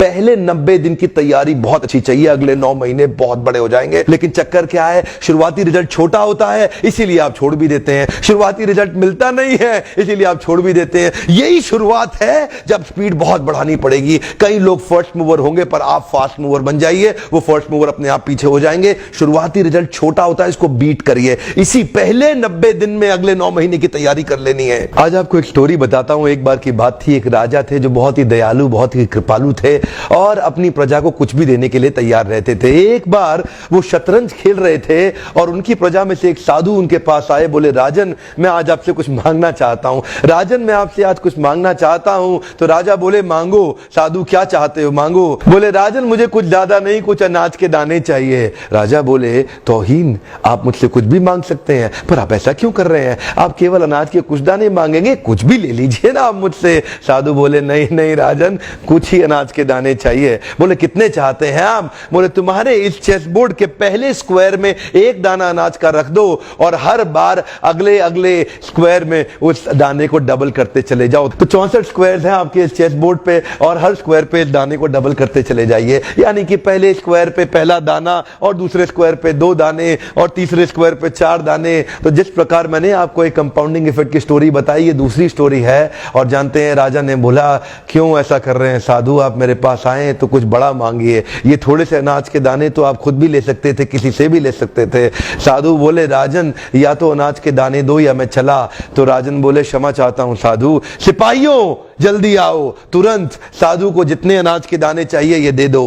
पहले 90 दिन की तैयारी बहुत अच्छी चाहिए, अगले 9 महीने बहुत बड़े हो जाएंगे। लेकिन चक्कर क्या है, शुरुआती रिजल्ट छोटा होता है, इसीलिए आप छोड़ भी देते हैं। शुरुआती रिजल्ट मिलता नहीं है, इसीलिए आप छोड़ भी देते हैं। यही शुरुआत है जब स्पीड बहुत बढ़ानी पड़ेगी। कई लोग फर्स्ट मूवर होंगे, पर आप फास्ट मूवर बन जाइए, वो फर्स्ट मूवर अपने आप पीछे हो जाएंगे। शुरुआती रिजल्ट छोटा होता है, इसको बीट करिए। इसी पहले 90 दिन में अगले 9 महीने की तैयारी कर लेनी है। आज आपको एक स्टोरी बताता हूं। एक बार की बात थी, एक राजा थे जो बहुत ही दयालु, बहुत ही कृपालु थे और अपनी प्रजा को कुछ भी देने के लिए तैयार रहते थे। एक बार वो शतरंज खेल रहे थे और उनकी प्रजा में से एक साधु उनके पास आए, बोले राजन मैं आज आपसे कुछ मांगना चाहता हूं। राजन मैं आपसे आज कुछ मांगना चाहता हूं। तो राजा बोले मांगो। साधु क्या चाहते हो, मांगो। बोले राजन मुझे कुछ ज्यादा नहीं, कुछ अनाज के दाने चाहिए। राजा बोले तौहीन, आप मुझसे कुछ भी मांग सकते हैं, पर आप ऐसा क्यों कर रहे हैं? आप केवल अनाज के कुछ दाने मांगेंगे, कुछ भी ले लीजिए ना आप मुझसे। साधु बोले नहीं नहीं राजन, कुछ ही अनाज के दाने चाहिए। बोले कितने चाहते हैं आप? बोले तुम्हारे इस चेस बोर्ड के पहले स्क्वायर में एक दाना अनाज का रख दो और हर बार अगले अगले स्क्वायर में उस दाने को डबल करते चले जाओ। तो 64 स्क्वायर हैं आपके इस चेस बोर्ड पे और हर स्क्वायर पे इस दाने को डबल करते चले जाइए। यानी कि पहले स्क्वायर पे पहला दाना और दूसरे स्क्वायर पे 2 दाने और तीसरे स्क्वायर पे 4 दाने। तो जिस प्रकार मैंने आपको एक कंपाउंडिंग इफेक्ट की स्टोरी बताई, ये दूसरी स्टोरी है। और जानते हैं राजा ने बोला क्यों ऐसा कर रहे हैं साधु, आप मेरे पास आए तो कुछ बड़ा मांगिए। ये थोड़े से अनाज के दाने तो आप खुद भी ले सकते थे, किसी से भी ले सकते थे। साधु बोले राजन या तो अनाज के दाने दो या मैं चला। तो राजन बोले क्षमा चाहता हूं साधु, सिपाहियों जल्दी आओ तुरंत, साधु को जितने अनाज के दाने चाहिए ये दे दो।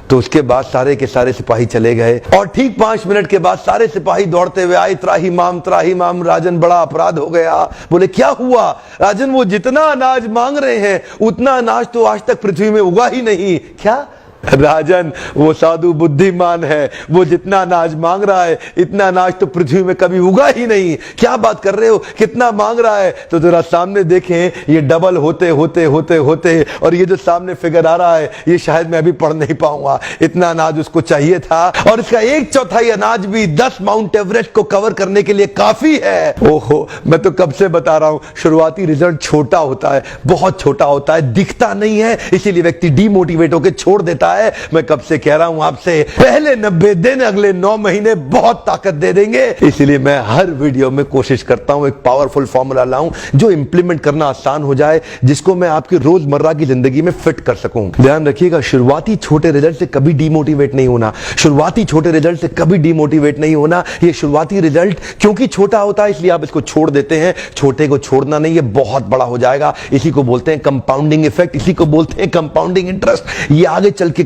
तो उसके बाद सारे के सारे सिपाही चले गए और ठीक 5 मिनट के बाद सारे सिपाही दौड़ते हुए आए, त्राही माम राजन बड़ा अपराध हो गया। बोले क्या हुआ? राजन वो जितना अनाज मांग रहे हैं उतना अनाज तो आज तक पृथ्वी में उगा ही नहीं। क्या राजन, वो साधु बुद्धिमान है, वो जितना अनाज मांग रहा है इतना अनाज तो पृथ्वी में कभी उगा ही नहीं। क्या बात कर रहे हो, कितना मांग रहा है? तो जरा सामने देखें, ये डबल होते होते होते होते और ये जो सामने फिगर आ रहा है ये शायद मैं अभी पढ़ नहीं पाऊंगा। इतना अनाज उसको चाहिए था और इसका 1/4 अनाज भी 10 माउंट एवरेस्ट को कवर करने के लिए काफी है। ओहो, मैं तो कब से बता रहा हूं, शुरुआती रिजल्ट छोटा होता है, बहुत छोटा होता है, दिखता नहीं है, इसीलिए व्यक्ति डीमोटिवेट होकर छोड़ देता है। मैं कब से कह रहा हूं आपसे, पहले 90 दिन अगले 9 महीने बहुत ताकत दे देंगे। इसलिए मैं हर वीडियो में कोशिश करता हूं एक पावरफुल फॉर्मूला लाऊं जो इंप्लीमेंट करना आसान हो जाए, जिसको मैं आपकी रोजमर्रा की जिंदगी में फिट कर सकूं। ध्यान रखिएगा, शुरुआती छोटे रिजल्ट से कभी डीमोटिवेट नहीं होना। शुरुआती छोटे रिजल्ट से कभी डीमोटिवेट नहीं होना। ये शुरुआती रिजल्ट क्योंकि छोटा होता है इसलिए आप इसको छोड़ देते हैं। छोटे को छोड़ना नहीं, ये बहुत बड़ा हो जाएगा। इसी को बोलते हैं कंपाउंडिंग इफेक्ट, इसी को बोलते हैं कंपाउंडिंग इंटरेस्ट। ये आगे चल के